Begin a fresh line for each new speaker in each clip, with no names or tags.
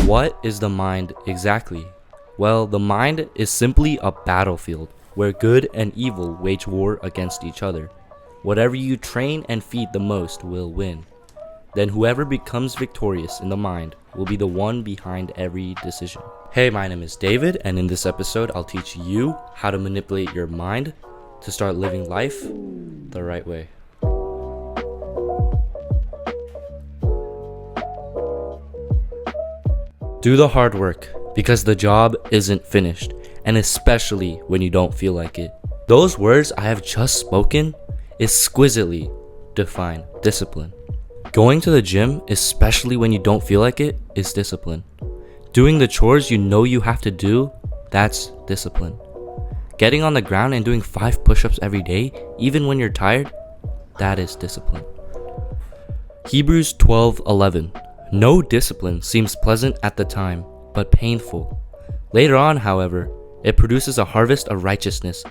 What is the mind exactly? Well, the mind is simply a battlefield where good and evil wage war against each other. Whatever you train and feed the most will win. Then whoever becomes victorious in the mind will be the one behind every decision. Hey, my name is David, and in this episode, I'll teach you how to manipulate your mind to start living life the right way. Do the hard work, because the job isn't finished, and especially when you don't feel like it. Those words I have just spoken exquisitely define discipline. Going to the gym, especially when you don't feel like it, is discipline. Doing the chores you know you have to do, that's discipline. Getting on the ground and doing 5 push-ups every day, even when you're tired, that is discipline. Hebrews 12:11. No discipline seems pleasant at the time, but painful. Later on, however, it produces a harvest of righteousness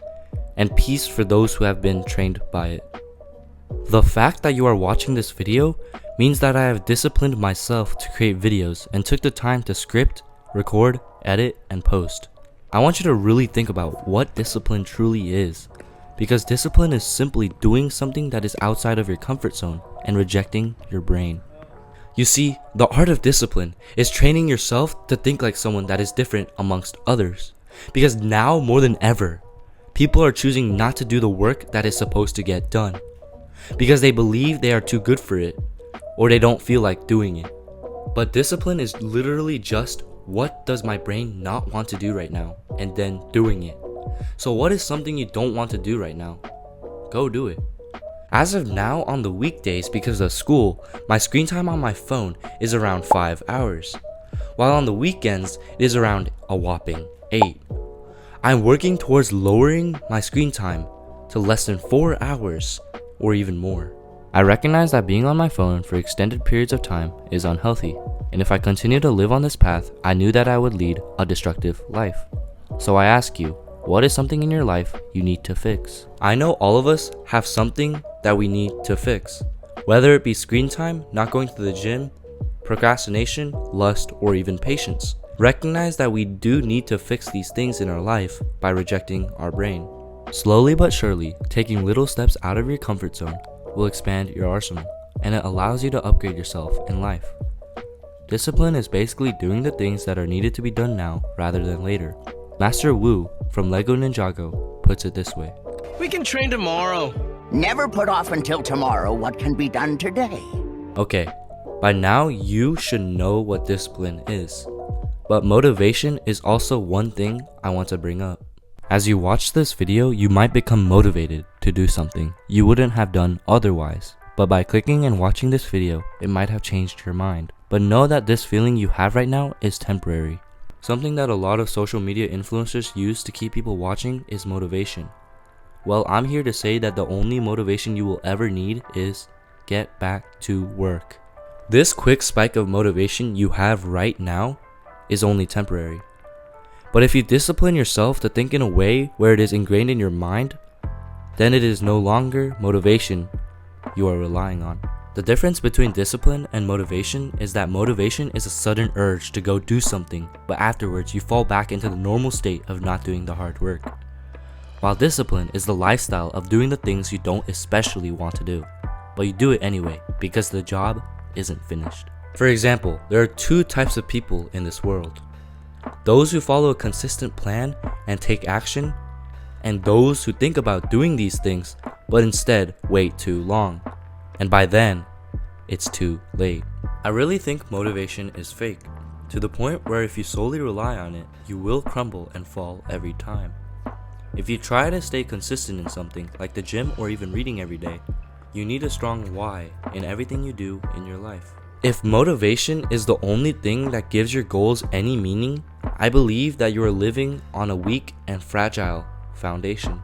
and peace for those who have been trained by it. The fact that you are watching this video means that I have disciplined myself to create videos and took the time to script, record, edit, and post. I want you to really think about what discipline truly is, because discipline is simply doing something that is outside of your comfort zone and rejecting your brain. You see, the art of discipline is training yourself to think like someone that is different amongst others. Because now more than ever, people are choosing not to do the work that is supposed to get done. Because they believe they are too good for it, or they don't feel like doing it. But discipline is literally just, what does my brain not want to do right now? And then doing it. So what is something you don't want to do right now? Go do it. As of now, on the weekdays, because of school, my screen time on my phone is around 5 hours, while on the weekends, it is around a whopping 8. I'm working towards lowering my screen time to less than 4 hours, or even more. I recognize that being on my phone for extended periods of time is unhealthy, and if I continue to live on this path, I knew that I would lead a destructive life. So I ask you, what is something in your life you need to fix? I know all of us have something that we need to fix. Whether it be screen time, not going to the gym, procrastination, lust, or even patience. Recognize that we do need to fix these things in our life by rejecting our brain. Slowly but surely, taking little steps out of your comfort zone will expand your arsenal, and it allows you to upgrade yourself in life. Discipline is basically doing the things that are needed to be done now rather than later. Master Wu from Lego Ninjago puts it this way.
We can train tomorrow.
Never put off until tomorrow what can be done today.
Okay, by now you should know what discipline is. But motivation is also one thing I want to bring up. As you watch this video, you might become motivated to do something you wouldn't have done otherwise. But by clicking and watching this video, it might have changed your mind. But know that this feeling you have right now is temporary. Something that a lot of social media influencers use to keep people watching is motivation. Well, I'm here to say that the only motivation you will ever need is get back to work. This quick spike of motivation you have right now is only temporary. But if you discipline yourself to think in a way where it is ingrained in your mind, then it is no longer motivation you are relying on. The difference between discipline and motivation is that motivation is a sudden urge to go do something, but afterwards you fall back into the normal state of not doing the hard work. While discipline is the lifestyle of doing the things you don't especially want to do, but you do it anyway because the job isn't finished. For example, there are 2 types of people in this world. Those who follow a consistent plan and take action, and those who think about doing these things but instead wait too long. And by then, it's too late. I really think motivation is fake, to the point where if you solely rely on it, you will crumble and fall every time. If you try to stay consistent in something, like the gym or even reading every day, you need a strong why in everything you do in your life. If motivation is the only thing that gives your goals any meaning, I believe that you are living on a weak and fragile foundation.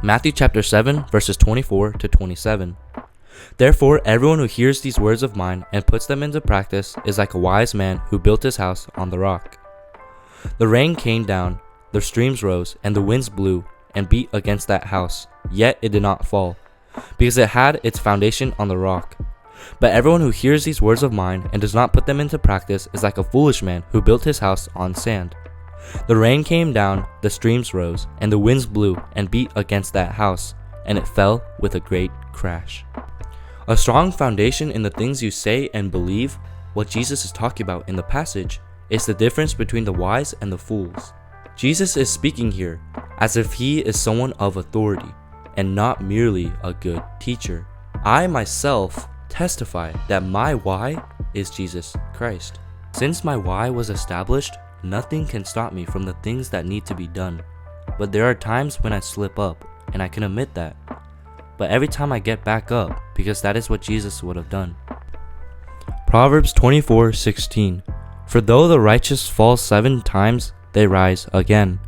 Matthew chapter 7 verses 24 to 27. Therefore, everyone who hears these words of mine and puts them into practice is like a wise man who built his house on the rock. The rain came down, the streams rose, and the winds blew and beat against that house, yet it did not fall, because it had its foundation on the rock. But everyone who hears these words of mine and does not put them into practice is like a foolish man who built his house on sand. The rain came down, the streams rose, and the winds blew and beat against that house, and it fell with a great crash. A strong foundation in the things you say and believe, what Jesus is talking about in the passage, is the difference between the wise and the fools. Jesus is speaking here as if he is someone of authority and not merely a good teacher. I myself testify that my why is Jesus Christ. Since my why was established, nothing can stop me from the things that need to be done. But there are times when I slip up, and I can admit that. But every time I get back up, because that is what Jesus would have done. Proverbs 24:16. For though the righteous fall 7 times, they rise again.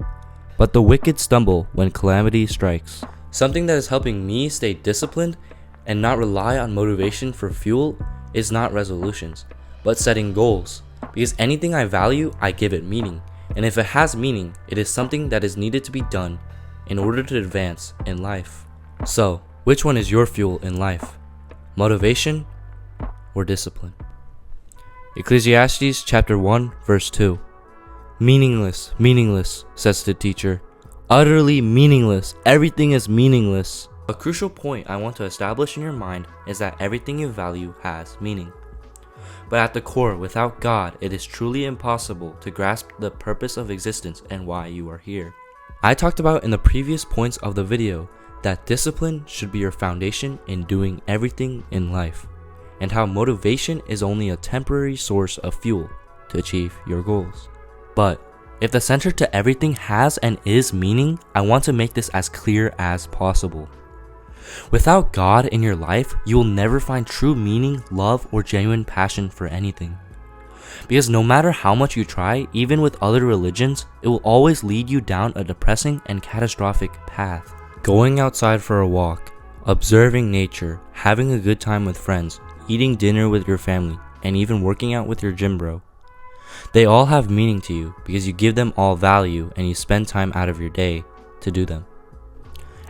But the wicked stumble when calamity strikes. Something that is helping me stay disciplined and not rely on motivation for fuel is not resolutions, but setting goals. Because anything I value, I give it meaning. And if it has meaning, it is something that is needed to be done in order to advance in life. So, which one is your fuel in life? Motivation or discipline? Ecclesiastes chapter 1 verse 2. Meaningless, meaningless, says the teacher. Utterly meaningless. Everything is meaningless. A crucial point I want to establish in your mind is that everything you value has meaning. But at the core, without God, it is truly impossible to grasp the purpose of existence and why you are here. I talked about in the previous points of the video that discipline should be your foundation in doing everything in life, and how motivation is only a temporary source of fuel to achieve your goals. But if the center to everything has and is meaning, I want to make this as clear as possible. Without God in your life, you will never find true meaning, love, or genuine passion for anything. Because no matter how much you try, even with other religions, it will always lead you down a depressing and catastrophic path. Going outside for a walk, observing nature, having a good time with friends, eating dinner with your family, and even working out with your gym bro. They all have meaning to you because you give them all value and you spend time out of your day to do them.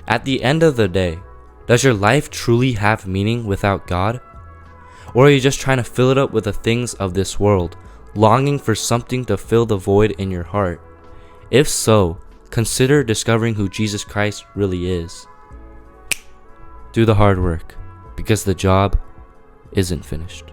At the end of the day, does your life truly have meaning without God? Or are you just trying to fill it up with the things of this world, longing for something to fill the void in your heart? If so, consider discovering who Jesus Christ really is. Do the hard work, because the job isn't finished.